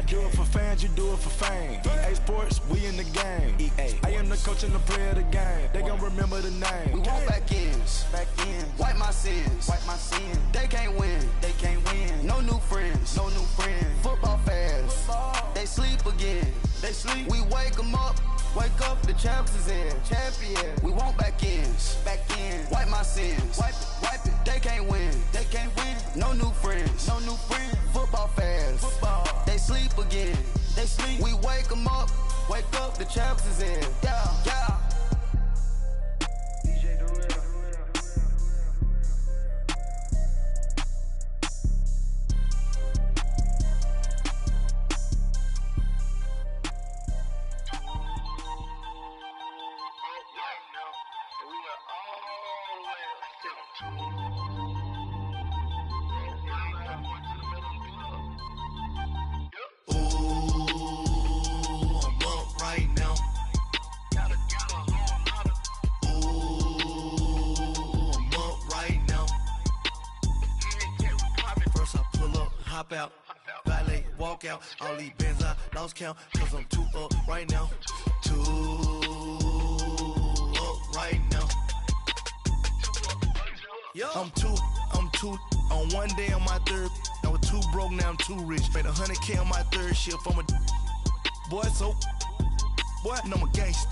Do it for fans, you do it for fame. EA Sports, we in the game. I am the coach and the player of the game. They gon' remember the name. We want back ends. Wipe my sins. They can't win. No new friends. Football fans. They sleep again. We wake them up. Wake up, the champs is in. Champion. We want back ends. Wipe my sins. Wipe it. They can't win. No new friends. Football fans. They sleep again. We wake them up. Wake up, the champs is in. Yeah. Hop out, valet, walk out. All these bands I lost count, cause I'm too up right now. Too up right now. I'm two on one day on my third. I was too broke, now I'm too rich. Made 100K on my third shift. I'm a boy, and I'm a gangster.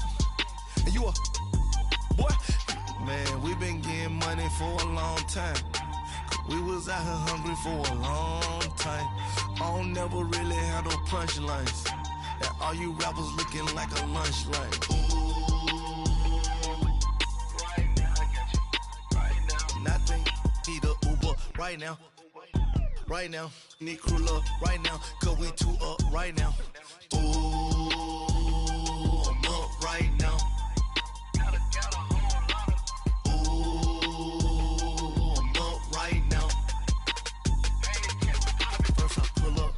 And you a boy. Man, we been getting money for a long time. We was out here hungry for a long time. I don't never really have no punchlines. And all you rappers looking like a lunch line. Right now, I got you. Right now. Nothing, need a Uber right now. Right now, need crew up right now. Cause we too up right now. Ooh, I'm up right now.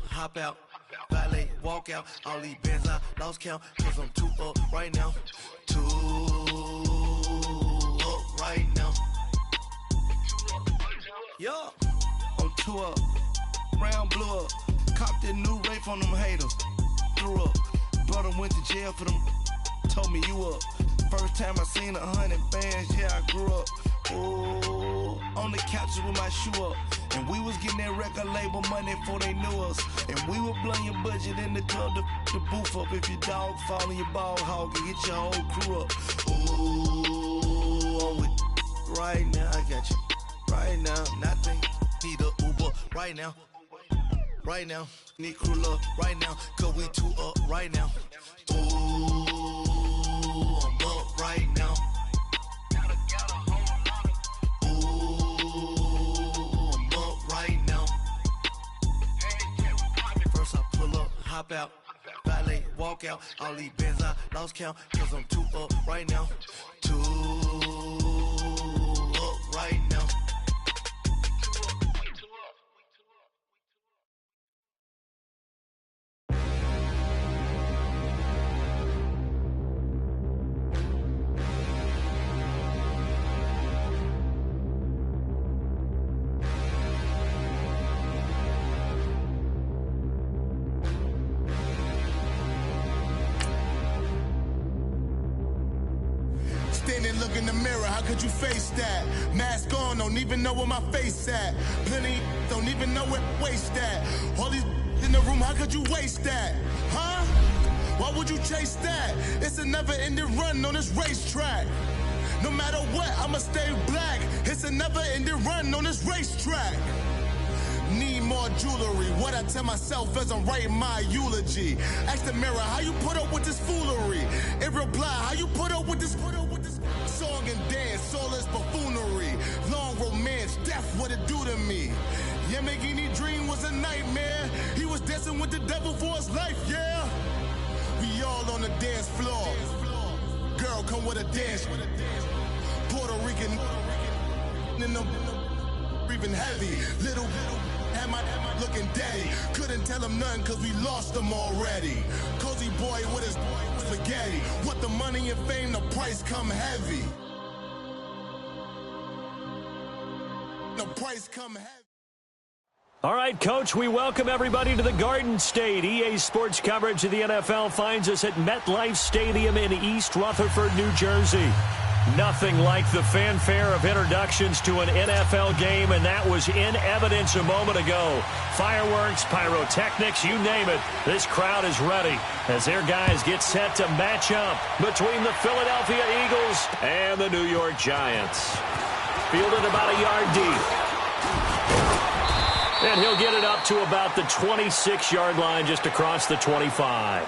Hop out, valet, walk out. All these bands I lost count, cause I'm too up right now. Too up right now. Yo, I'm too up. Round blew up. Copped that new rape from them haters. Threw up. Brother went to jail for them. Told me you up. First time I seen 100 bands, yeah, I grew up. Ooh, on the couches with my shoe up. And we was getting that record label money before they knew us. And we were blowing your budget in the club to boof up. If your dog fall in your ball hog and get your whole crew up. Ooh, I'm with right now, I got you. Right now, nothing, need a Uber right now. Right now, need crew up right now. Cause we too up right now. Ooh, I'm up right now. Hop out, valet, walk out. All these bands I lost count, cause I'm too up right now. Too up right now. Look in the mirror, how could you face that? Mask on, don't even know where my face at. Plenty don't even know where waist at. All these in the room, how could you waste that? Huh? Why would you chase that? It's a never-ending run on this racetrack. No matter what, I'ma stay black. It's a never-ending run on this racetrack. Need more jewelry, what I tell myself as I'm writing my eulogy. Ask the mirror, how you put up with this foolery? It reply, how you put up with this song and dance, soulless buffoonery. Long romance, death, what it do to me? Yamagini dream was a nightmare. He was dancing with the devil for his life, yeah. We all on the dance floor. Girl, come with a dance. Puerto Rican in the breathing heavy. Little had my looking daddy. Couldn't tell him nothing cause we lost him already. Cozy boy with his spaghetti. What the money and fame, the price come heavy. The price come heavy. All right, Coach, we welcome everybody to the Garden State. EA Sports coverage of the NFL finds us at MetLife Stadium in East Rutherford, New Jersey. Nothing like the fanfare of introductions to an NFL game, and that was in evidence a moment ago. Fireworks, pyrotechnics, you name it. This crowd is ready as their guys get set to match up between the Philadelphia Eagles and the New York Giants. Fielded about a yard deep. And he'll get it up to about the 26-yard line, just across the 25.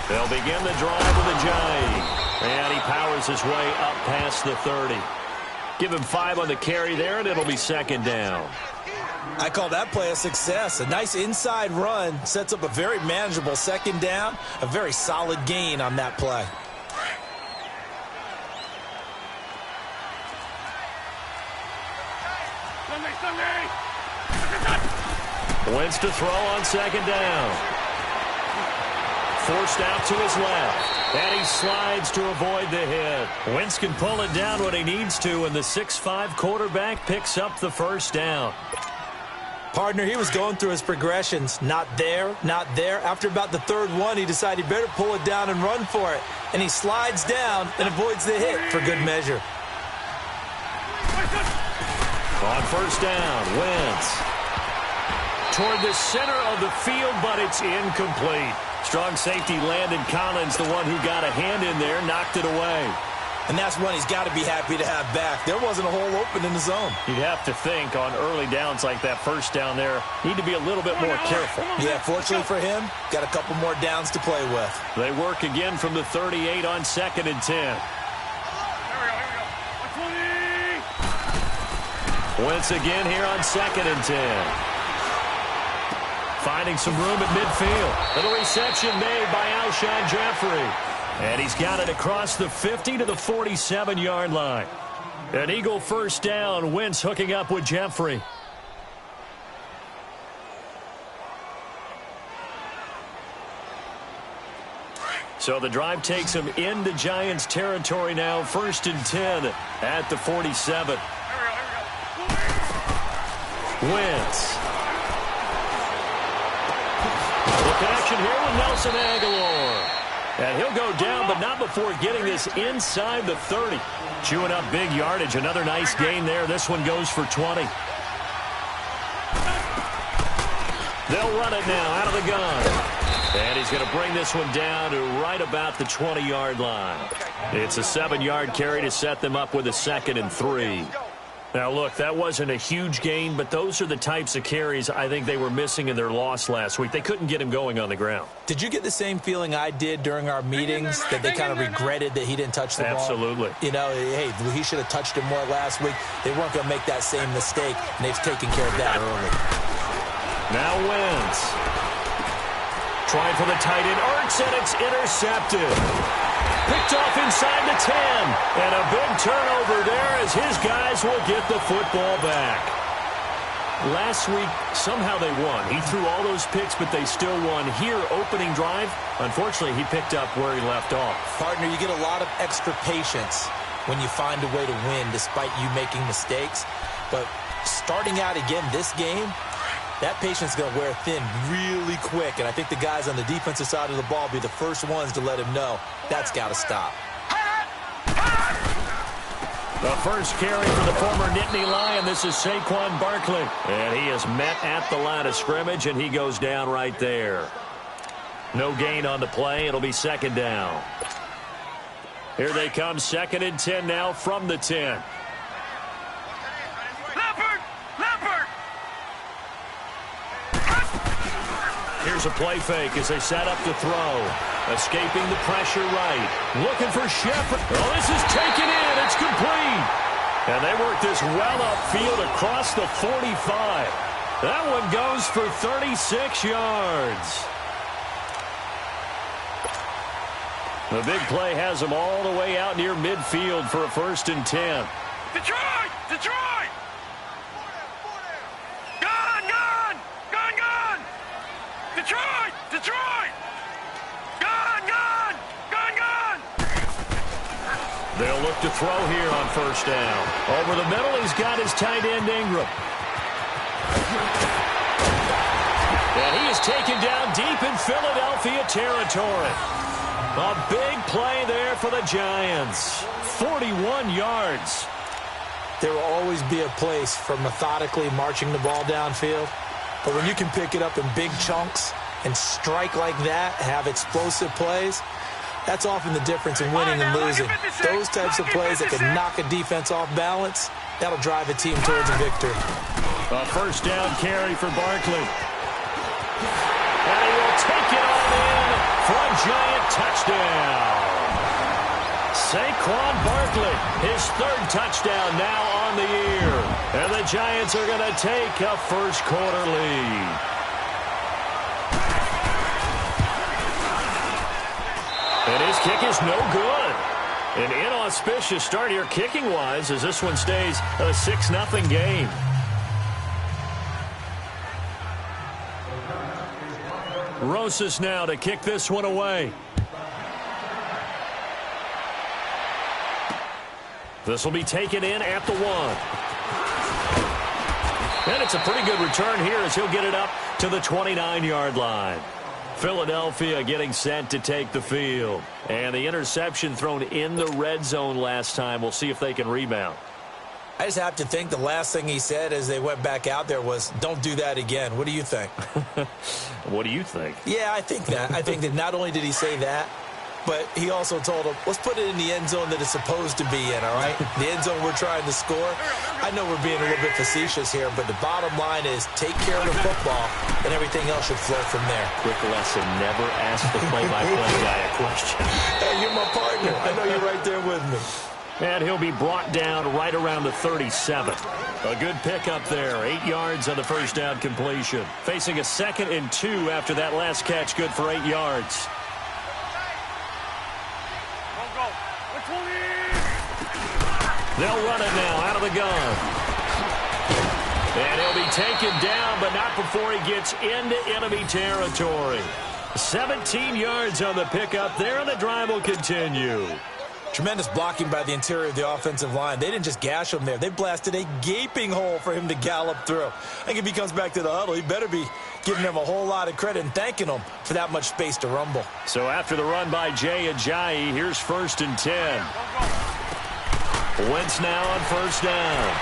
They'll begin the drive with a jive. And he powers his way up past the 30. Give him 5 on the carry there, and it'll be second down. I call that play a success. A nice inside run sets up a very manageable second down. A very solid gain on that play. Wentz to throw on second down. Forced out to his left. And he slides to avoid the hit. Wentz can pull it down when he needs to, and the 6'5" quarterback picks up the first down. Partner, he was going through his progressions. Not there, not there. After about the third one, he decided he better pull it down and run for it. And he slides down and avoids the hit for good measure. On first down, Wentz toward the center of the field, but it's incomplete. Strong safety Landon Collins, the one who got a hand in there, knocked it away. And that's one he's got to be happy to have back. There wasn't a hole open in the zone. You'd have to think on early downs like that first down there, need to be a little bit more careful. Yeah, fortunately for him, got a couple more downs to play with. They work again from the 38 on 2nd and 10. Wentz again here on 2nd and 10. Finding some room at midfield. Little reception made by Alshon Jeffrey. And he's got it across the 50 to the 47-yard line. An Eagle first down. Wentz hooking up with Jeffrey. So the drive takes him into Giants territory now. 1st and 10 at the 47. Wentz. The connection here with Nelson Aguilar. And he'll go down, but not before getting this inside the 30. Chewing up big yardage. Another nice gain there. This one goes for 20. They'll run it now out of the gun. And he's going to bring this one down to right about the 20-yard line. It's a 7-yard carry to set them up with a 2nd and 3. Now, look, that wasn't a huge gain, but those are the types of carries I think they were missing in their loss last week. They couldn't get him going on the ground. Did you get the same feeling I did during our meetings, that they kind of regretted that he didn't touch the ball? Absolutely. You know, hey, he should have touched it more last week. They weren't going to make that same mistake, and they've taken care of that early. Now Wentz. Trying for the tight end. Ertz, and it's intercepted. Picked off inside the 10. And a big turnover there as his guys will get the football back. Last week, somehow they won. He threw all those picks, but they still won. Here, opening drive, unfortunately, he picked up where he left off. Partner, you get a lot of extra patience when you find a way to win despite you making mistakes. But starting out again this game, that patience is going to wear thin really quick, and I think the guys on the defensive side of the ball will be the first ones to let him know that's got to stop. The first carry for the former Nittany Lion. This is Saquon Barkley, and he is met at the line of scrimmage, and he goes down right there. No gain on the play. It'll be 2nd down. Here they come, 2nd and 10 now from the 10. Here's a play fake as they set up to throw. Escaping the pressure right. Looking for Shepard. Oh, this is taken in. It's complete. And they work this well upfield across the 45. That one goes for 36 yards. The big play has them all the way out near midfield for a 1st and 10. Detroit! Detroit! Gun! Gun! Gun! Gun! Detroit! Detroit! Gun! Gun! Gun! Gun! They'll look to throw here on 1st down. Over the middle, he's got his tight end Ingram. And he is taken down deep in Philadelphia territory. A big play there for the Giants. 41 yards. There will always be a place for methodically marching the ball downfield. But when you can pick it up in big chunks and strike like that, have explosive plays, that's often the difference in winning and losing. Those types of plays that can knock a defense off balance, that'll drive a team towards a victory. A 1st down carry for Barkley. And he will take it all in for a Giant touchdown. Saquon Barkley, his 3rd touchdown now on the year. And the Giants are going to take a 1st quarter lead. And his kick is no good. An inauspicious start here kicking-wise as this one stays a 6-0 game. Rosas now to kick this one away. This will be taken in at the 1. And it's a pretty good return here as he'll get it up to the 29-yard line. Philadelphia getting set to take the field. And the interception thrown in the red zone last time. We'll see if they can rebound. I just have to think the last thing he said as they went back out there was, don't do that again. What do you think? What do you think? Yeah, I think that. I think that not only did he say that, but he also told him, let's put it in the end zone that it's supposed to be in, all right? The end zone we're trying to score. I know we're being a little bit facetious here, but the bottom line is take care of the football, and everything else should flow from there. Quick lesson, never ask the play-by-play guy a question. Hey, you're my partner. I know you're right there with me. And he'll be brought down right around the 37. A good pickup there. 8 yards on the 1st down completion. Facing a 2nd and 2 after that last catch. Good for 8 yards. They'll run it now out of the gun. And he'll be taken down, but not before he gets into enemy territory. 17 yards on the pickup there, and the drive will continue. Tremendous blocking by the interior of the offensive line. They didn't just gash him there. They blasted a gaping hole for him to gallop through. I think if he comes back to the huddle, he better be giving them a whole lot of credit and thanking them for that much space to rumble. So after the run by Jay Ajayi, here's 1st and 10. Wentz now on 1st down.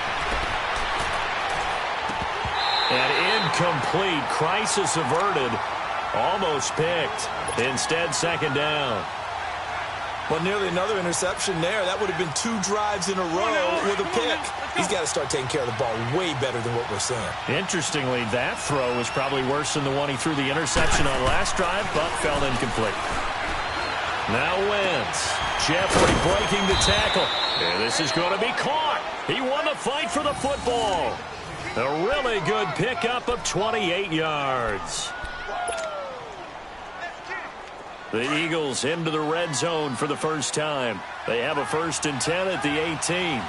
And incomplete. Crisis averted. Almost picked. Instead, 2nd down. Well, nearly another interception there. That would have been 2 drives in a row with a pick. He's got to start taking care of the ball way better than what we're seeing. Interestingly, that throw was probably worse than the one he threw the interception on last drive, but fell incomplete. Now Wentz. Jeffrey breaking the tackle. And this is going to be caught. He won the fight for the football. A really good pickup of 28 yards. The Eagles into the red zone for the first time. They have a 1st and 10 at the 18.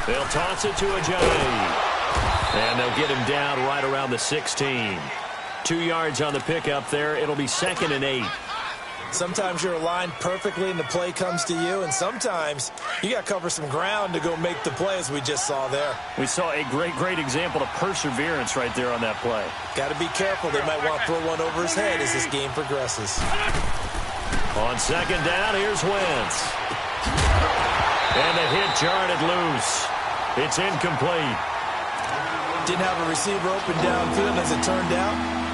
They'll toss it to Ajayi. And they'll get him down right around the 16. 2 yards on the pickup there. It'll be 2nd and 8. Sometimes you're aligned perfectly and the play comes to you, and sometimes you got to cover some ground to go make the play, as we just saw there. We saw a great example of perseverance right there on that play. Got to be careful. They might want to throw one over his head as this game progresses. On 2nd down, here's Wentz. And the hit jarred it loose. It's incomplete. Didn't have a receiver open downfield, as it turned out.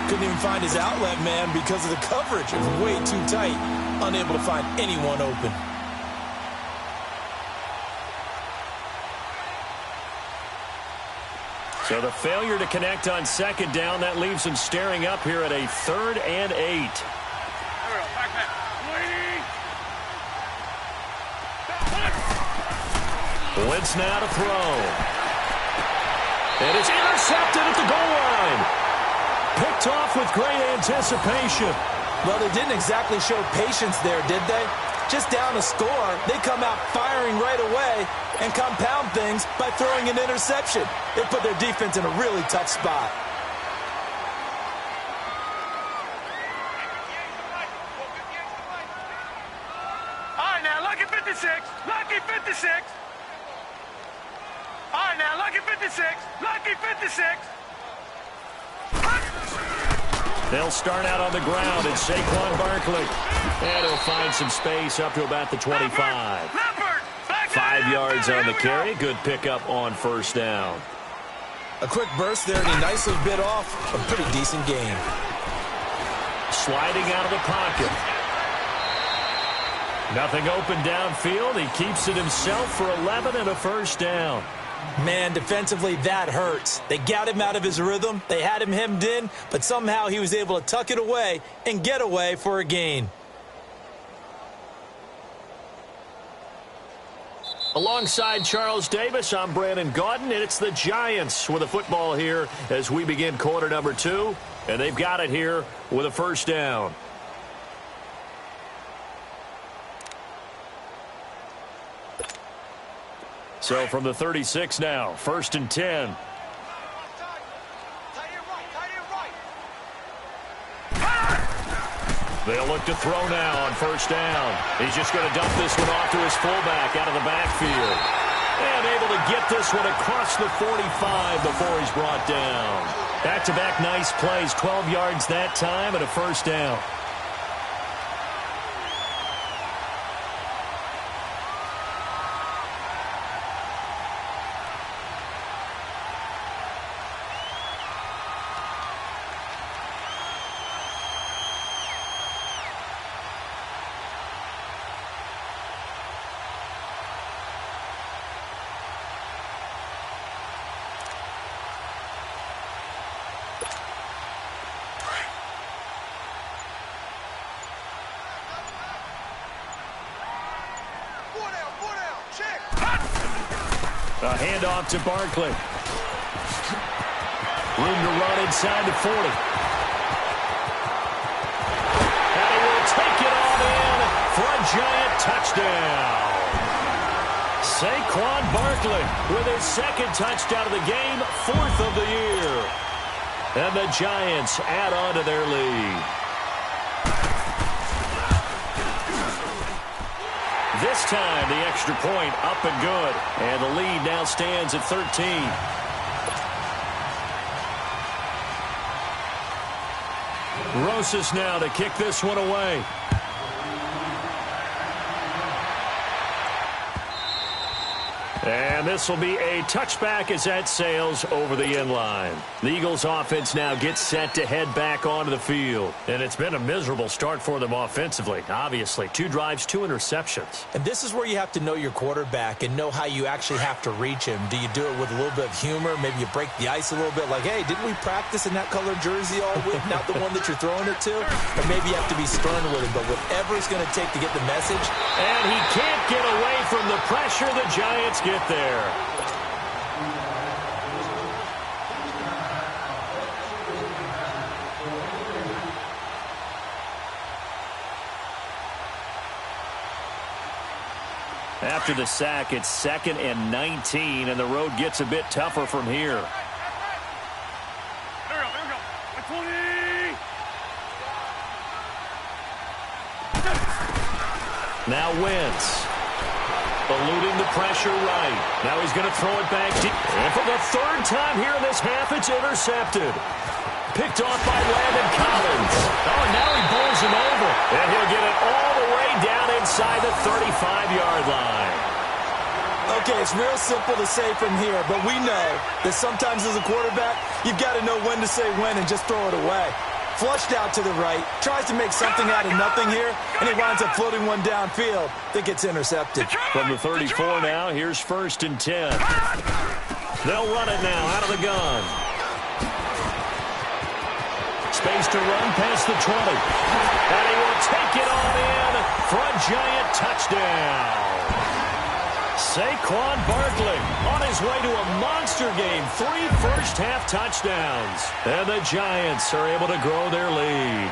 Couldn't even find his outlet man because of the coverage. It was way too tight. Unable to find anyone open. So the failure to connect on 2nd down, that leaves him staring up here at a 3rd and 8. Wentz now to throw. And it's intercepted at the goal line. Picked off with great anticipation. Well, they didn't exactly show patience there, did they? Just down a score, they come out firing right away and compound things by throwing an interception. They put their defense in a really tough spot. All right, now, lucky 56. Lucky 56. All right, now, lucky 56. Lucky 56. They'll start out on the ground. It's Saquon Barkley. And he'll find some space up to about the 25. 5 yards on the carry. Good pickup on first down. A quick burst there, and he nicely bit off a pretty decent gain. Sliding out of the pocket. Nothing open downfield. He keeps it himself for 11 and a first down. Man, defensively, that hurts. They got him out of his rhythm. They had him hemmed in, but somehow he was able to tuck it away and get away for a gain. Alongside Charles Davis, I'm Brandon Gaudin, and it's the Giants with a football here as we begin quarter number 2, and they've got it here with a first down. So from the 36 now, 1st and 10. They'll look to throw now on first down. He's just going to dump this one off to his fullback out of the backfield. And able to get this one across the 45 before he's brought down. Back-to-back nice plays, 12 yards that time and a first down. A handoff to Barkley. Room to run inside the 40. And he will take it on in for a Giant touchdown. Saquon Barkley with his 2nd touchdown of the game, 4th of the year. And the Giants add on to their lead. This time, the extra point up and good. And the lead now stands at 13. Rosas now to kick this one away. And this will be a touchback as that sails over the end line. The Eagles offense now gets set to head back onto the field. And it's been a miserable start for them offensively. Obviously, 2 drives, 2 interceptions. And this is where you have to know your quarterback and know how you actually have to reach him. Do you do it with a little bit of humor? Maybe you break the ice a little bit like, hey, didn't we practice in that colored jersey all week? Not the one that you're throwing it to? Or maybe you have to be stern with him, but whatever it's going to take to get the message. And he can't get away from the pressure. The Giants get there. After the sack, it's 2nd and 19, and the road gets a bit tougher from here. There we go. 20. Now Wentz. Eluding the pressure right. Now he's going to throw it back deep. And for the 3rd time here in this half, it's intercepted. Picked off by Landon Collins. Oh, and now he bowls him over. And he'll get it all the way down inside the 35-yard line. Okay, it's real simple to say from here, but we know that sometimes as a quarterback, you've got to know when to say when and just throw it away. Flushed out to the right, tries to make something out of nothing here, and he winds up floating one downfield that gets intercepted. From the 34 now, here's 1st and 10. They'll run it now out of the gun. Space to run past the 20. And he will take it on in for a Giant touchdown. Saquon Barkley on his way to a monster game. 3 first-half touchdowns. And the Giants are able to grow their lead.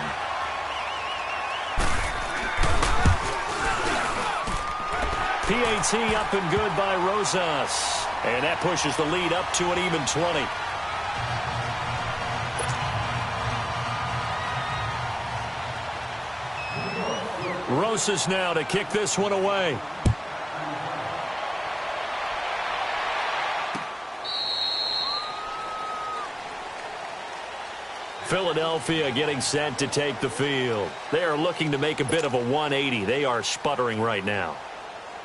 PAT up and good by Rosas. And that pushes the lead up to an even 20. Rosas now to kick this one away. Philadelphia getting set to take the field. They are looking to make a bit of a 180. They are sputtering right now.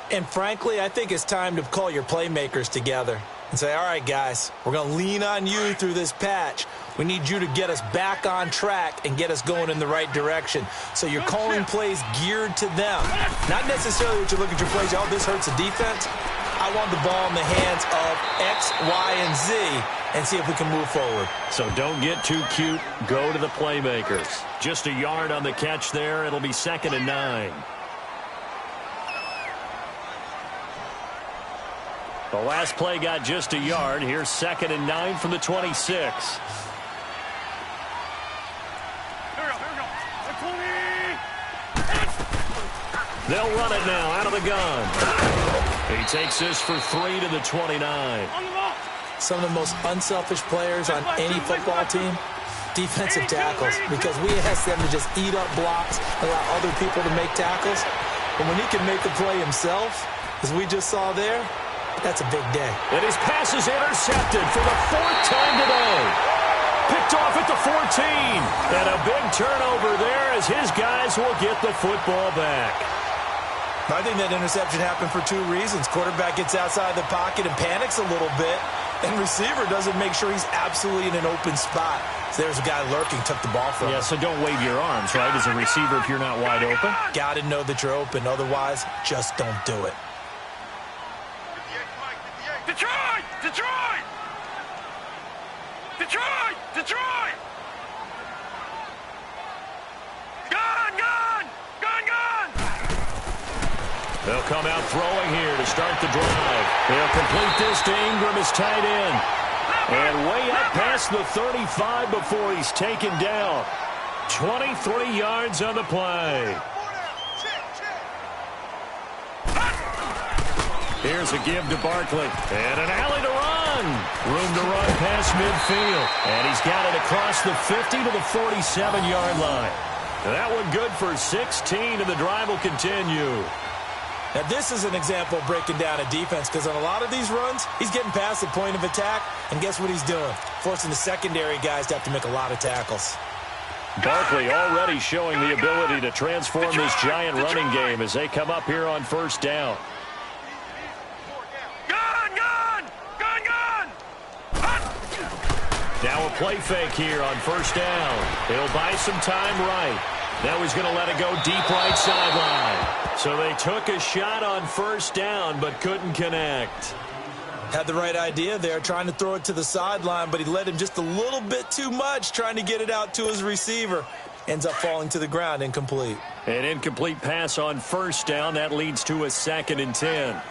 And frankly, I think it's time to call your playmakers together and say, all right, guys, we're going to lean on you through this patch. We need you to get us back on track and get us going in the right direction. So you're calling plays geared to them. Not necessarily what you look at your plays, oh, this hurts the defense. I want the ball in the hands of X, Y, and Z and see if we can move forward. So don't get too cute. Go to the playmakers. Just a yard on the catch there. It'll be 2nd and 9. The last play got just a yard. Here's 2nd and 9 from the 26. Here we go. They'll run it now out of the gun. He takes this for 3 to the 29. On the ball. Some of the most unselfish players on any football team, defensive tackles, because we ask them to just eat up blocks, allow other people to make tackles. But when he can make the play himself, as we just saw there, that's a big day. And his pass is intercepted for the 4th time today. Picked off at the 14. And a big turnover there as his guys will get the football back. I think that interception happened for 2 reasons. Quarterback gets outside the pocket and panics a little bit. And receiver doesn't make sure he's absolutely in an open spot. So there's a guy lurking, took the ball from him. Yeah, so don't wave your arms, right, as a receiver if you're not wide open. Got to know that you're open. Otherwise, just don't do it. Detroit! Detroit! Detroit! Detroit! Gone! Gone! Gone! Gone! They'll come out throwing here to start the drive. They'll complete this to Ingram as tight end. And way up past the 35 before he's taken down. 23 yards on the play. Here's a give to Barkley. And an alley to run. Room to run past midfield. And he's got it across the 50 to the 47-yard line. That one good for 16, and the drive will continue. Now, this is an example of breaking down a defense, because on a lot of these runs, he's getting past the point of attack, and guess what he's doing? Forcing the secondary guys to have to make a lot of tackles. Barkley already showing the ability to transform this giant running game as they come up here on 1st down. Now a play fake here on 1st down. He'll buy some time right. Now he's going to let it go deep right sideline. So they took a shot on 1st down but couldn't connect. Had the right idea there, trying to throw it to the sideline, but he let him just a little bit too much, trying to get it out to his receiver. Ends up falling to the ground, incomplete. An incomplete pass on 1st down. That leads to a 2nd and 10.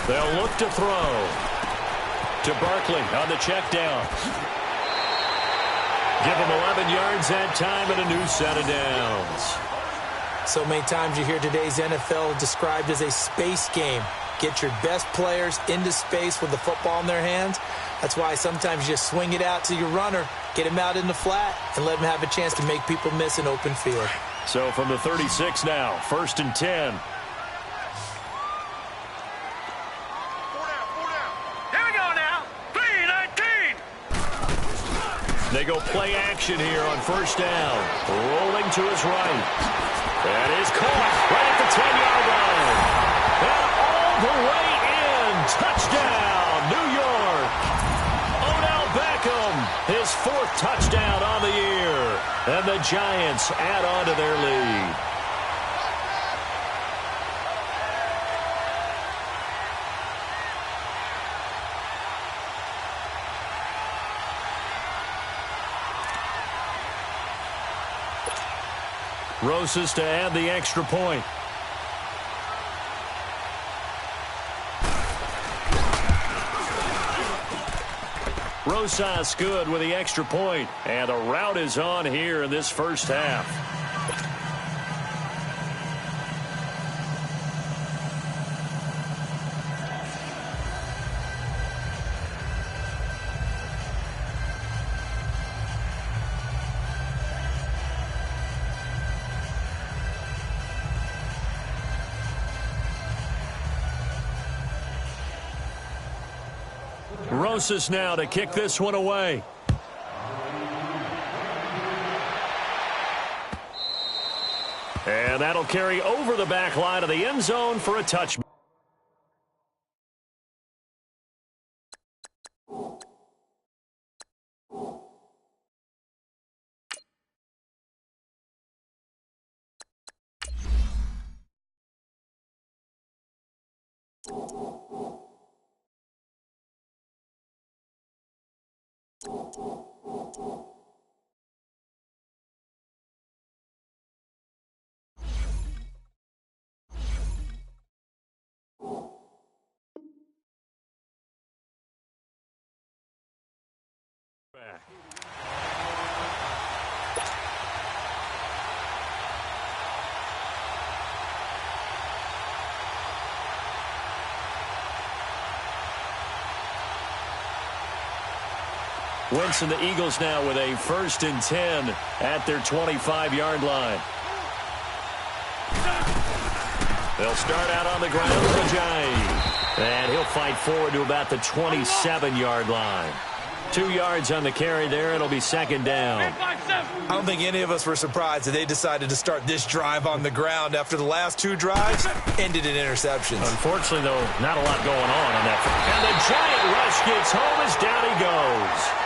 They'll look to throw. To Barkley on the check down. Give him 11 yards that time and a new set of downs. So many times you hear today's NFL described as a space game. Get your best players into space with the football in their hands. That's why sometimes you just swing it out to your runner, get him out in the flat, and let him have a chance to make people miss an open field. So from the 36 now, 1st and 10. They go play action here on 1st down. Rolling to his right. That is caught right at the 10-yard line. And all the way in. Touchdown, New York. Odell Beckham, his 4th touchdown on the year. And the Giants add on to their lead. Rosas to add the extra point. Rosas good with the extra point, and the rout is on here in this first half. Rosas now to kick this one away. And that'll carry over the back line of the end zone for a touchback. Winston, the Eagles now with a 1st and 10 at their 25-yard line. They'll start out on the ground with Ajayi. And he'll fight forward to about the 27-yard line. 2 yards on the carry there. It'll be 2nd down. I don't think any of us were surprised that they decided to start this drive on the ground after the last 2 drives ended in interceptions. Unfortunately, though, not a lot going on that. And the Giant rush gets home as down he goes.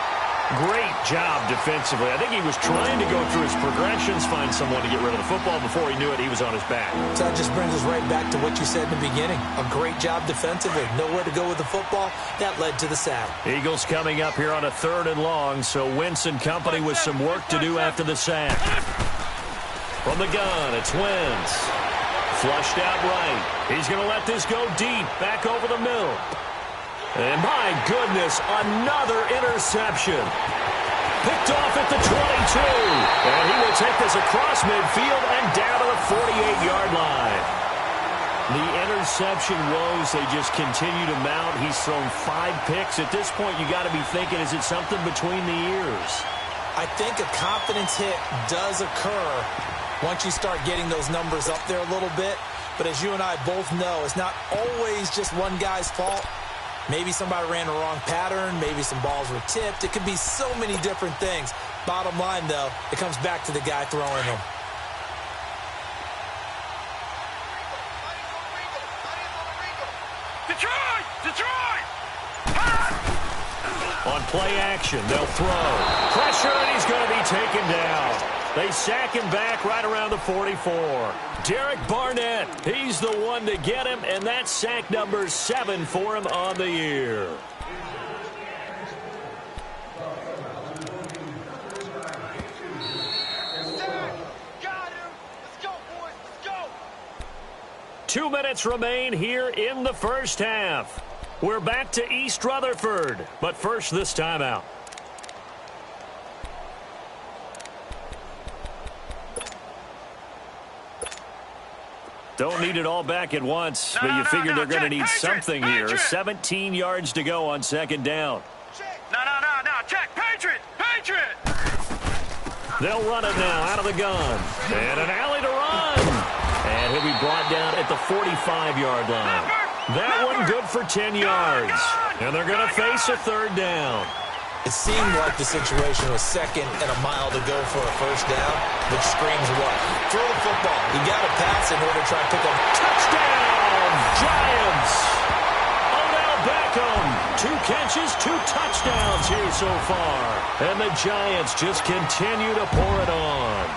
Great job defensively. I think he was trying to go through his progressions, find someone to get rid of the football. Before he knew it, he was on his back. So that just brings us right back to what you said in the beginning. A great job defensively. Nowhere to go with the football. That led to the sack. Eagles coming up here on a 3rd and long, so Winston company with some work to do after the sack. From the gun, it's Wentz. Flushed out right. He's going to let this go deep, back over the middle. And my goodness, another interception. Picked off at the 22. And he will take this across midfield and down to the 48-yard line. The interception woes, they just continue to mount. He's thrown 5 picks. At this point, you got to be thinking, is it something between the ears? I think a confidence hit does occur once you start getting those numbers up there a little bit. But as you and I both know, it's not always just one guy's fault. Maybe somebody ran the wrong pattern. Maybe some balls were tipped. It could be so many different things. Bottom line, though, it comes back to the guy throwing them. Detroit! Detroit! On play action, they'll throw. Pressure, and he's going to be taken down. They sack him back right around the 44. Derek Barnett, he's the one to get him, and that's sack number 7 for him on the year. Got him! Let's go, boys! Let's go! 2 minutes remain here in the first half. We're back to East Rutherford, but first this timeout. Don't need it all back at once, but you figure they're going to need something here. 17 yards to go on 2nd down. No, check! Patriot! Patriot! They'll run it now out of the gun. And an alley to run. And he'll be brought down at the 45-yard line. That one good for 10 yards. And they're going to face a 3rd down. It seemed like the situation was 2nd and a mile to go for a 1st down, which screams what? Throw the football. You got to pass in order to try to pick up. Touchdown, Giants! Odell Beckham, 2 catches, 2 touchdowns here so far. And the Giants just continue to pour it on.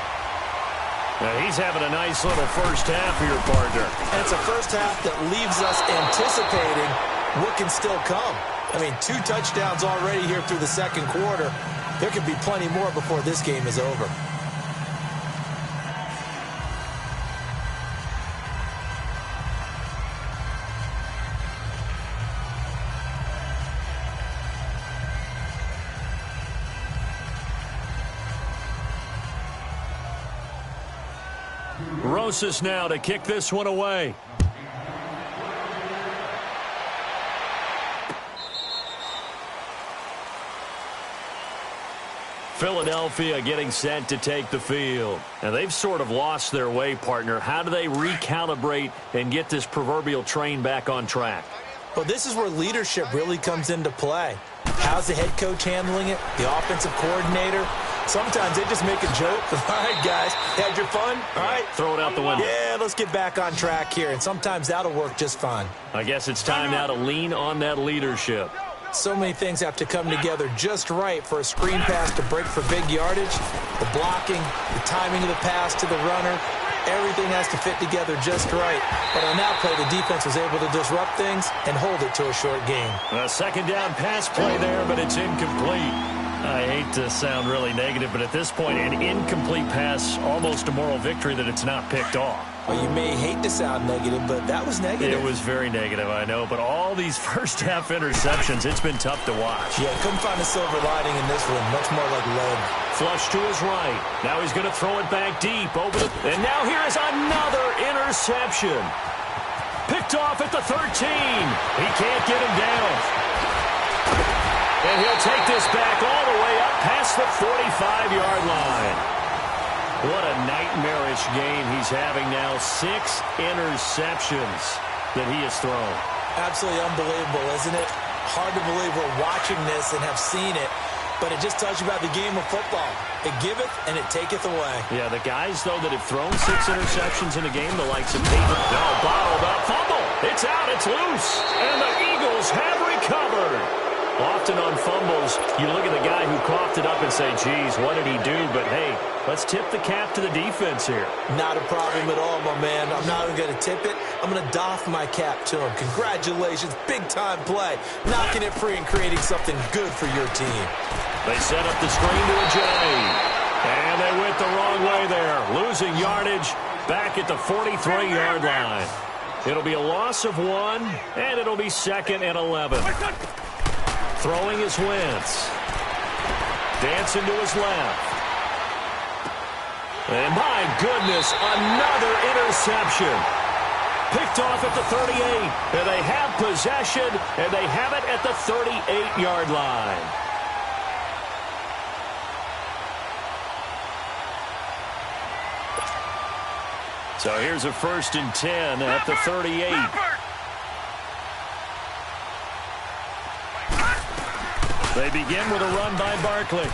Now he's having a nice little first half here, partner. And it's a first half that leaves us anticipating what can still come. I mean, 2 touchdowns already here through the 2nd quarter. There could be plenty more before this game is over. Rosas now to kick this one away. Philadelphia getting set to take the field. And they've sort of lost their way, partner. How do they recalibrate and get this proverbial train back on track? Well, this is where leadership really comes into play. How's the head coach handling it? The offensive coordinator? Sometimes they just make a joke. All right, guys, had your fun? All right. Throw it out the window. Yeah, let's get back on track here. And sometimes that'll work just fine. I guess it's time now to lean on that leadership. So many things have to come together just right for a screen pass to break for big yardage. The blocking, the timing of the pass to the runner, everything has to fit together just right. But on that play, the defense was able to disrupt things and hold it to a short game. A second down pass play there, but it's incomplete. I hate to sound really negative, but at this point, an incomplete pass, almost a moral victory that it's not picked off. Well, you may hate to sound negative, but that was negative. It was very negative, I know, but all these first-half interceptions, it's been tough to watch. Yeah, couldn't find a silver lining in this one. Much more like lead. Flush to his right. Now he's going to throw it back deep. And now here is another interception. Picked off at the 13. He can't get him down. And he'll take this back all the way up past the 45-yard line. What a nightmarish game he's having now. 6 interceptions that he has thrown. Absolutely unbelievable, isn't it? Hard to believe we're watching this and have seen it, but it just tells you about the game of football. It giveth and it taketh away. Yeah, the guys, though, that have thrown 6 interceptions in a game, the likes of Peyton, bottled up, fumble. It's out, it's loose, and the Eagles have recovered. Often on fumbles, you look at the guy who coughed it up and say, geez, what did he do? But, hey, let's tip the cap to the defense here. Not a problem at all, my man. I'm not even going to tip it. I'm going to doff my cap to him. Congratulations, big-time play. Knocking it free and creating something good for your team. They set up the screen to a J. And they went the wrong way there. Losing yardage back at the 43-yard line. It'll be a loss of 1, and it'll be 2nd and 11. Throwing is Wentz. Dancing to his left. And my goodness, another interception. Picked off at the 38. And they have possession, and they have it at the 38-yard line. So here's a 1st and 10 at the 38. They begin with a run by Barkley.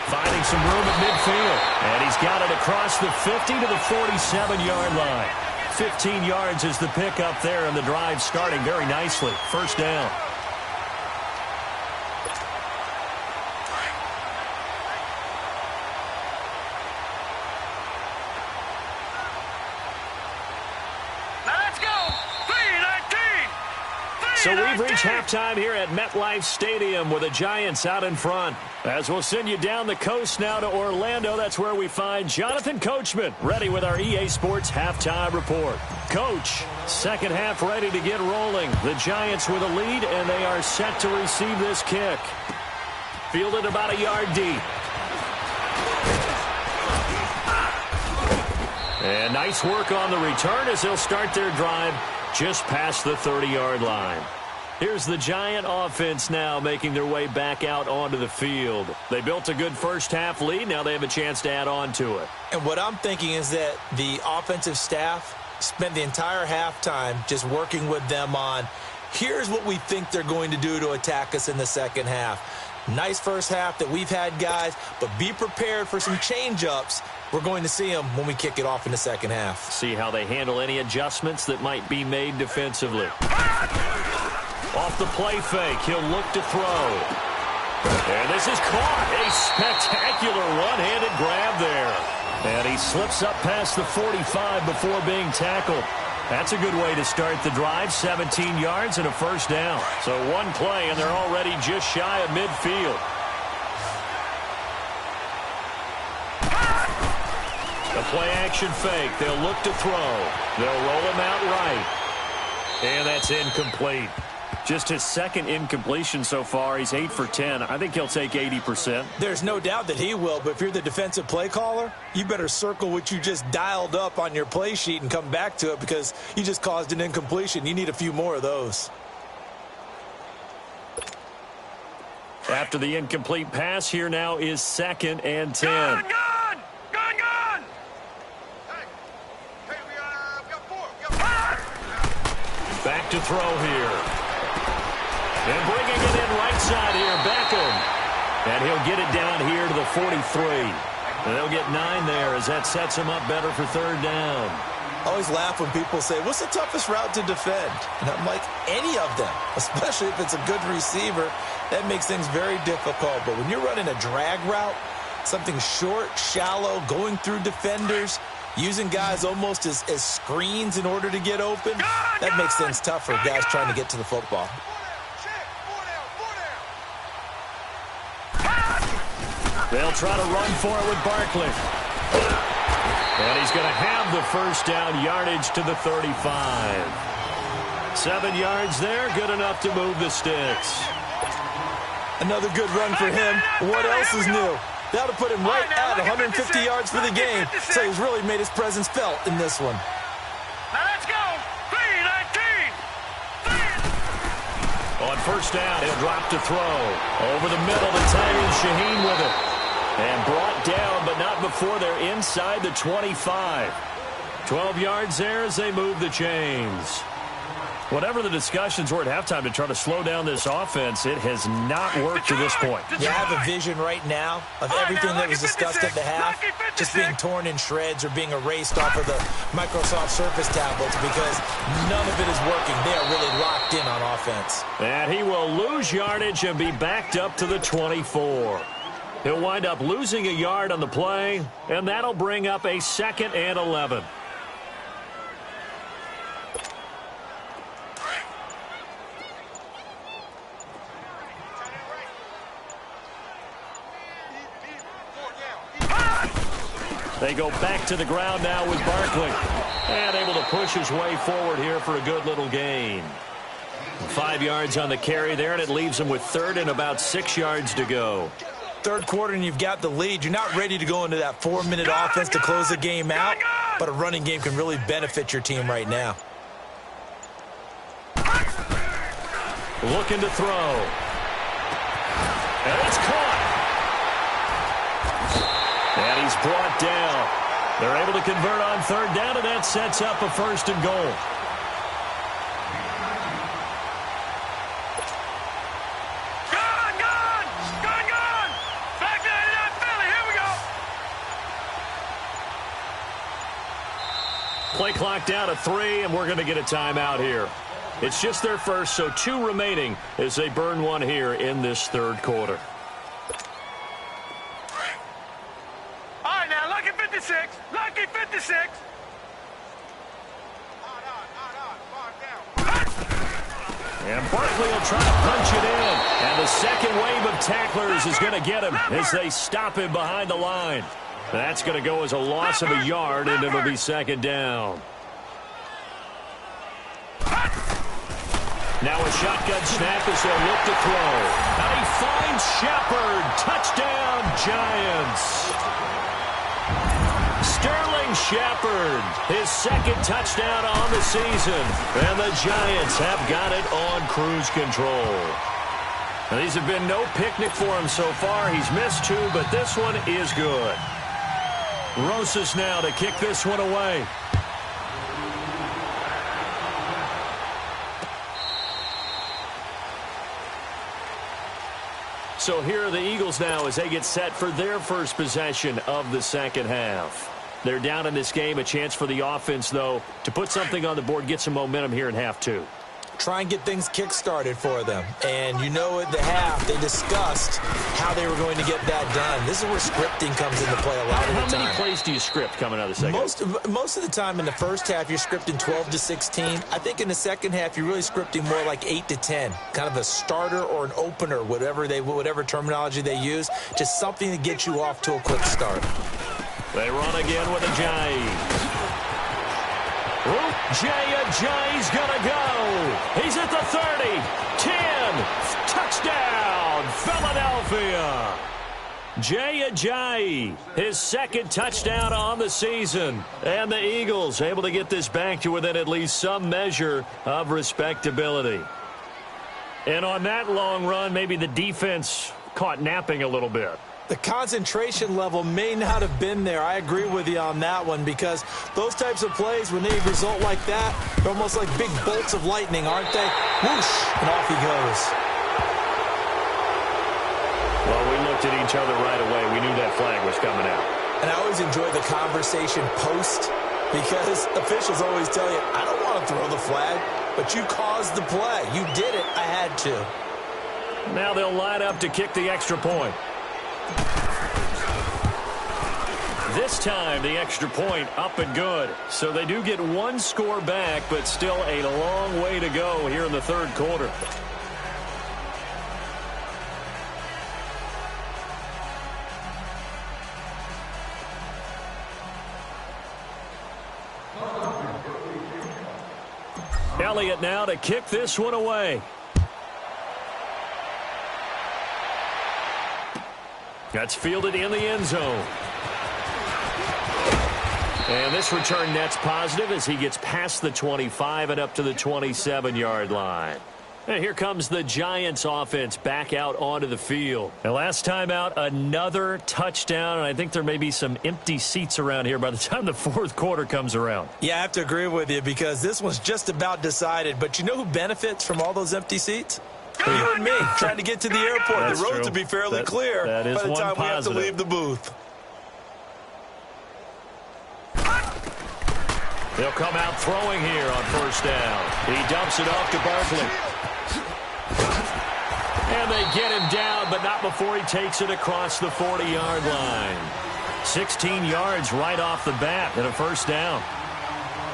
Finding some room at midfield. And he's got it across the 50 to the 47-yard line. 15 yards is the pickup there, and the drive starting very nicely. 1st down. So we've reached halftime here at MetLife Stadium with the Giants out in front. As we'll send you down the coast now to Orlando, that's where we find Jonathan Coachman, ready with our EA Sports halftime report. Coach, second half ready to get rolling. The Giants with a lead, and they are set to receive this kick. Fielded about a yard deep. And nice work on the return as they'll start their drive just past the 30-yard line. Here's the Giant offense now making their way back out onto the field. They built a good first-half lead. Now they have a chance to add on to it. And what I'm thinking is that the offensive staff spent the entire halftime just working with them on, here's what we think they're going to do to attack us in the second half. Nice first half that we've had, guys, but be prepared for some change-ups. We're going to see them when we kick it off in the second half. See how they handle any adjustments that might be made defensively. Off the play fake, he'll look to throw. And this is caught. A spectacular one-handed grab there. And he slips up past the 45 before being tackled. That's a good way to start the drive. 17 yards and a 1st down. So one play, and they're already just shy of midfield. The play-action fake. They'll look to throw. They'll roll him out right. And that's incomplete. Just his second incompletion so far. He's 8 for 10. I think he'll take 80%. There's no doubt that he will, but if you're the defensive play caller, you better circle what you just dialed up on your play sheet and come back to it because you just caused an incompletion. You need a few more of those. After the incomplete pass, here now is 2nd and 10. Gone! Back to throw here. And bringing it in right side here, Beckham. And he'll get it down here to the 43. And they'll get 9 there as that sets him up better for 3rd down. I always laugh when people say, what's the toughest route to defend? And I'm like, any of them, especially if it's a good receiver. That makes things very difficult. But when you're running a drag route, something short, shallow, going through defenders, using guys almost as screens in order to get open, that makes things tough for guys trying to get to the football. They'll try to run for it with Barkley. And he's going to have the first down, yardage to the 35. 7 yards there, good enough to move the sticks. Another good run for him. What else is new? That'll put him right at 150 yards for the game. So he's really made his presence felt in this one. Now let's go. 3-19. On first down, he'll drop to throw. Over the middle, the tight end Shaheen with it. And brought down, but not before they're inside the 25. 12 yards there as they move the chains. Whatever the discussions were at halftime to try to slow down this offense, it has not worked to this point. You have a vision right now of everything that was discussed at the half just being torn in shreds or being erased off of the Microsoft Surface tablets because none of it is working. They are really locked in on offense. And he will lose yardage and be backed up to the 24. He'll wind up losing a yard on the play, and that'll bring up a 2nd and 11. They go back to the ground now with Barkley. And able to push his way forward here for a good little gain. 5 yards on the carry there, and it leaves him with 3rd and about 6 yards to go. 3rd quarter and you've got the lead. You're not ready to go into that 4-minute offense to close the game out, but a running game can really benefit your team right now. Looking to throw. And it's caught. And he's brought down. They're able to convert on 3rd down, and that sets up a 1st and goal. Back to 89 Philly. Here we go. Play clock down to 3, and we're going to get a timeout here. It's just their first, so 2 remaining as they burn one here in this 3rd quarter. All right, now, lucky 56. Lucky 56. And Barkley will try to punch it in. And the second wave of tacklers is going to get him as they stop him behind the line. That's going to go as a loss of a yard, and it'll be 2nd down. Now a shotgun snap as they'll look to throw. And he finds Shepard. Touchdown, Giants. Sterling Shepard, his 2nd touchdown on the season. And the Giants have got it on cruise control. Now, these have been no picnic for him so far. He's missed 2, but this one is good. Rosas now to kick this one away. So here are the Eagles now as they get set for their first possession of the 2nd half. They're down in this game. A chance for the offense, though, to put something on the board, get some momentum here in half 2. Try and get things kick-started for them. And you know at the half, they discussed how they were going to get that done. This is where scripting comes into play a lot of the time. How many plays do you script coming out of the second? Most of the time in the first half, you're scripting 12 to 16. I think in the second half, you're really scripting more like 8 to 10. Kind of a starter or an opener, whatever terminology they use. Just something to get you off to a quick start. They run again with a Giants. Jay's gonna go. He's at the 30, 10, touchdown, Philadelphia. Jay, his second touchdown on the season. And the Eagles able to get this back to within at least some measure of respectability. And on that long run, maybe the defense caught napping a little bit. The concentration level may not have been there. I agree with you on that one, because those types of plays, when they result like that, they're almost like big bolts of lightning, aren't they? Whoosh, and off he goes. Well, we looked at each other right away. We knew that flag was coming out. And I always enjoy the conversation post, because officials always tell you, I don't want to throw the flag, but you caused the play. You did it. I had to. Now they'll line up to kick the extra point. This time, the extra point up and good. So they do get one score back, but still a long way to go here in the third quarter. Elliott now to kick this one away. That's fielded in the end zone. And this return net's positive as he gets past the 25 and up to the 27-yard line. And here comes the Giants offense back out onto the field. And last time out, another touchdown, and I think there may be some empty seats around here by the time the fourth quarter comes around. Yeah, I have to agree with you, because this one's just about decided. But you know who benefits from all those empty seats? You and me, trying to get to the airport. That's the roads true. will be fairly clear that is by the time we have to positive. leave the booth. They'll come out throwing here on first down. He dumps it off to Barkley. And they get him down, but not before he takes it across the 40-yard line. 16 yards right off the bat and a first down.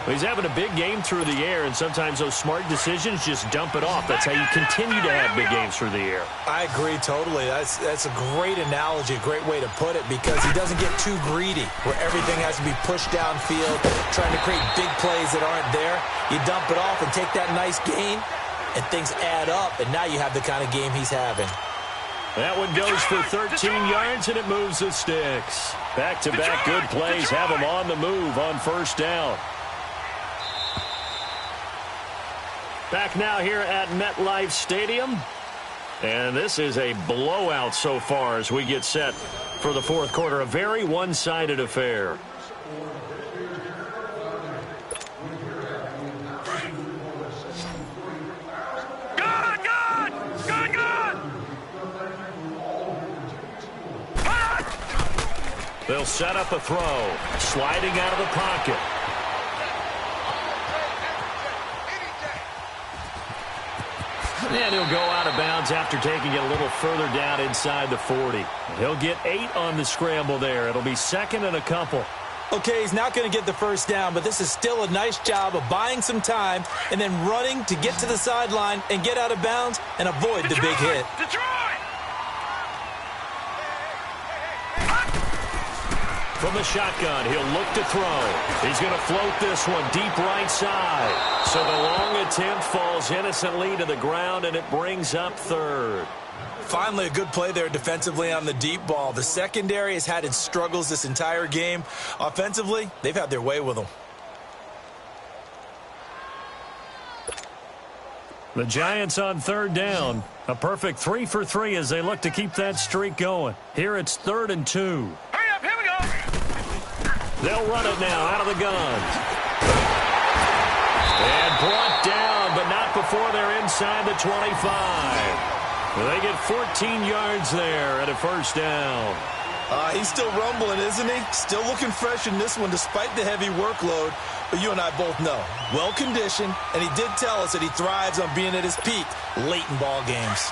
He's having a big game through the air, and sometimes those smart decisions just dump it off. That's how you continue to have big games through the air. I agree totally. That's a great analogy, a great way to put it, because he doesn't get too greedy where everything has to be pushed downfield, trying to create big plays that aren't there. You dump it off and take that nice gain, and things add up, and now you have the kind of game he's having. That one goes for 13 yards, and it moves the sticks. Back-to-back good plays have him on the move on first down. Back now here at MetLife Stadium. And this is a blowout so far as we get set for the fourth quarter. A very one-sided affair. They'll set up a throw. Sliding out of the pocket. And he'll go out of bounds after taking it a little further down inside the 40. He'll get 8 on the scramble there. It'll be second and a couple. Okay, he's not going to get the first down, but this is still a nice job of buying some time and then running to get to the sideline and get out of bounds and avoid the big hit. From the shotgun, he'll look to throw. He's going to float this one deep right side. So the long attempt falls innocently to the ground, and it brings up third. Finally, a good play there defensively on the deep ball. The secondary has had its struggles this entire game. Offensively, they've had their way with them. The Giants on third down. A perfect 3 for 3 as they look to keep that streak going. Here it's 3rd and 2. Hurry up, here we go. They'll run it now out of the gun. And brought down, but not before they're inside the 25. They get 14 yards there at a first down. He's still rumbling, isn't he? Still looking fresh in this one despite the heavy workload. But you and I both know, well-conditioned, and he did tell us that he thrives on being at his peak late in ball games.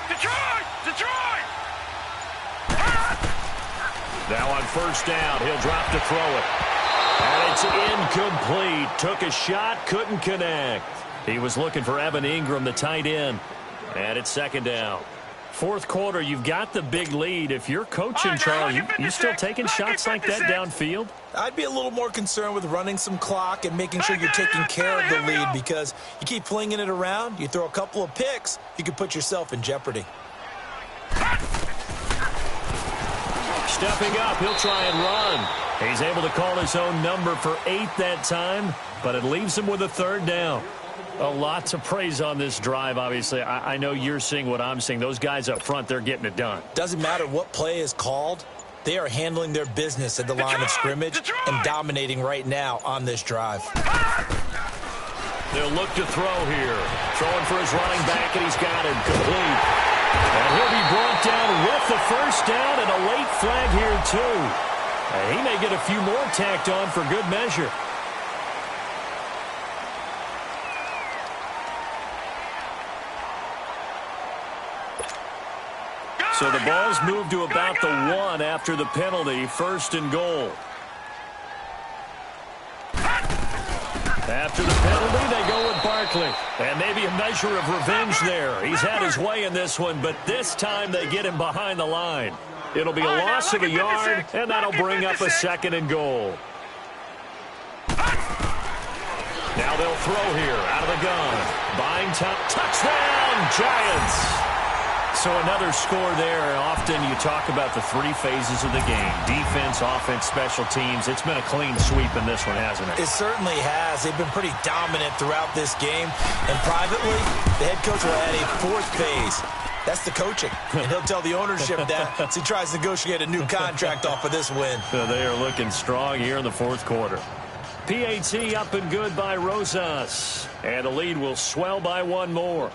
Detroit! Detroit! Now on first down, he'll drop to throw it. And it's incomplete. Took a shot, couldn't connect. He was looking for Evan Ingram, the tight end. And it's second down. Fourth quarter, you've got the big lead. If you're coaching, Charles, you still taking shots like that downfield? I'd be a little more concerned with running some clock and making sure you're taking care of the lead, because you keep flinging it around, you throw a couple of picks, you could put yourself in jeopardy. Stepping up, he'll try and run. He's able to call his own number for 8 that time, but it leaves him with a third down. A lot to praise on this drive, obviously. I know you're seeing what I'm seeing. Those guys up front, they're getting it done. Doesn't matter what play is called. They are handling their business at the line of scrimmage and dominating right now on this drive. They'll look to throw here. Throwing for his running back, and he's got it complete. And he'll be brought down with the first down and a late flag here, too. And he may get a few more tacked on for good measure. So the ball's moved to about the 1 after the penalty, 1st and goal. After the penalty, they go with Barkley. And maybe a measure of revenge there. He's had his way in this one, but this time they get him behind the line. It'll be a loss of a yard, and that'll bring up a 2nd and goal. Now they'll throw here out of the gun. Buying time. Touchdown, Giants! So another score there. Often you talk about the 3 phases of the game. Defense, offense, special teams. It's been a clean sweep in this one, hasn't it? It certainly has. They've been pretty dominant throughout this game. And privately, the head coach will add a 4th phase. That's the coaching. And he'll tell the ownership that as he tries to negotiate a new contract off of this win. So they are looking strong here in the 4th quarter. PAT up and good by Rosas. And the lead will swell by 1 more.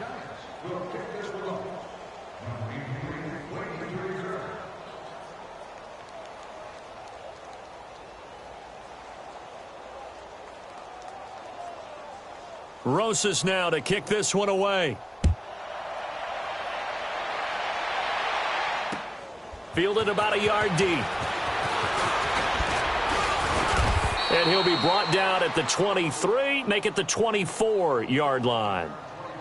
Rosas now to kick this one away. Fielded about a yard deep. And he'll be brought down at the 23, make it the 24-yard line.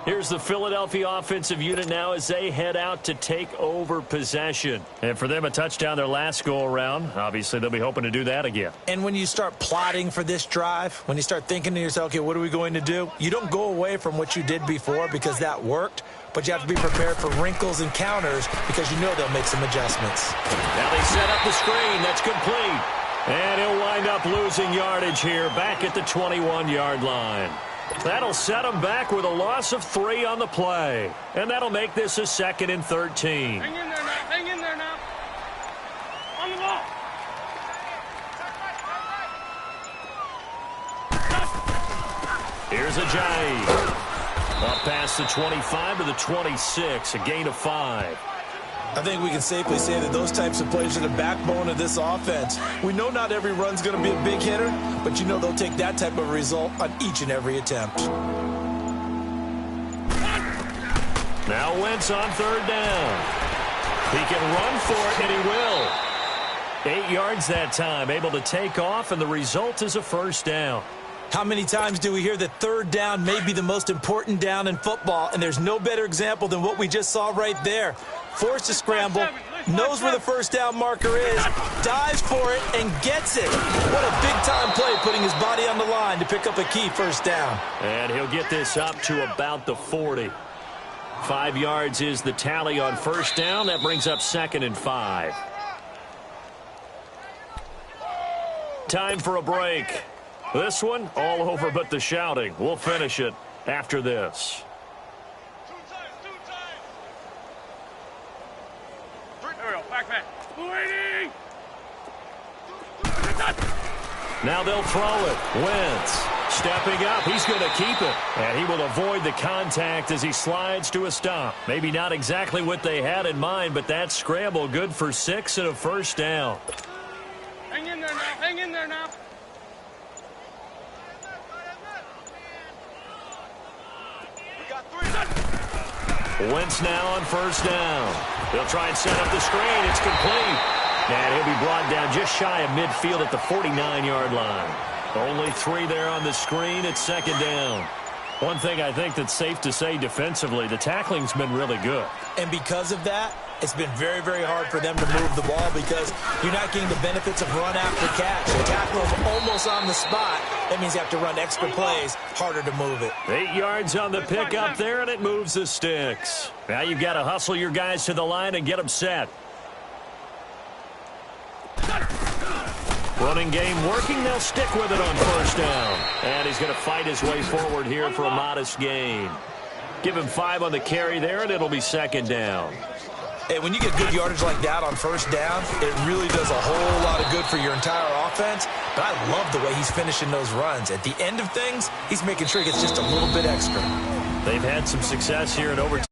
Here's the Philadelphia offensive unit now as they head out to take over possession. And for them, a touchdown their last go-around. Obviously, they'll be hoping to do that again. And when you start plotting for this drive, when you start thinking to yourself, okay, what are we going to do? You don't go away from what you did before because that worked, but you have to be prepared for wrinkles and counters because you know they'll make some adjustments. Now they set up the screen. That's complete. And he'll wind up losing yardage here back at the 21-yard line. That'll set him back with a loss of 3 on the play. And that'll make this a 2nd and 13. Hang in there now. Hang in there now. On the ball. Here's Ajayi. Up past the 25 to the 26. A gain of 5. I think we can safely say that those types of plays are the backbone of this offense. We know not every run's going to be a big hitter, but you know they'll take that type of result on each and every attempt. Now Wentz on 3rd down. He can run for it, and he will. 8 yards that time, able to take off, and the result is a 1st down. How many times do we hear that 3rd down may be the most important down in football, and there's no better example than what we just saw right there. Forced to scramble, knows where the 1st down marker is, dives for it, and gets it. What a big-time play, putting his body on the line to pick up a key 1st down. And he'll get this up to about the 40. 5 yards is the tally on 1st down. That brings up 2nd and 5. Time for a break. This one, all over but the shouting. We'll finish it after this. Now they'll throw it. Wentz stepping up. He's going to keep it. And he will avoid the contact as he slides to a stop. Maybe not exactly what they had in mind, but that scramble good for 6 and a 1st down. Hang in there now. Hang in there now. Wentz now on 1st down. They'll try and set up the screen. It's complete. And he'll be brought down just shy of midfield at the 49-yard line. Only 3 there on the screen at 2nd down. One thing I think that's safe to say defensively, the tackling's been really good. And because of that, it's been very, very hard for them to move the ball because you're not getting the benefits of run after catch. The tackle is almost on the spot. That means you have to run extra plays, harder to move it. 8 yards on the pickup there, and it moves the sticks. Now you've got to hustle your guys to the line and get them set. Running game working. They'll stick with it on first down. And he's going to fight his way forward here for a modest gain. Give him 5 on the carry there, and it'll be second down. Hey, when you get good yardage like that on first down, it really does a whole lot of good for your entire offense. But I love the way he's finishing those runs. At the end of things, he's making sure he gets just a little bit extra. They've had some success here in overtime.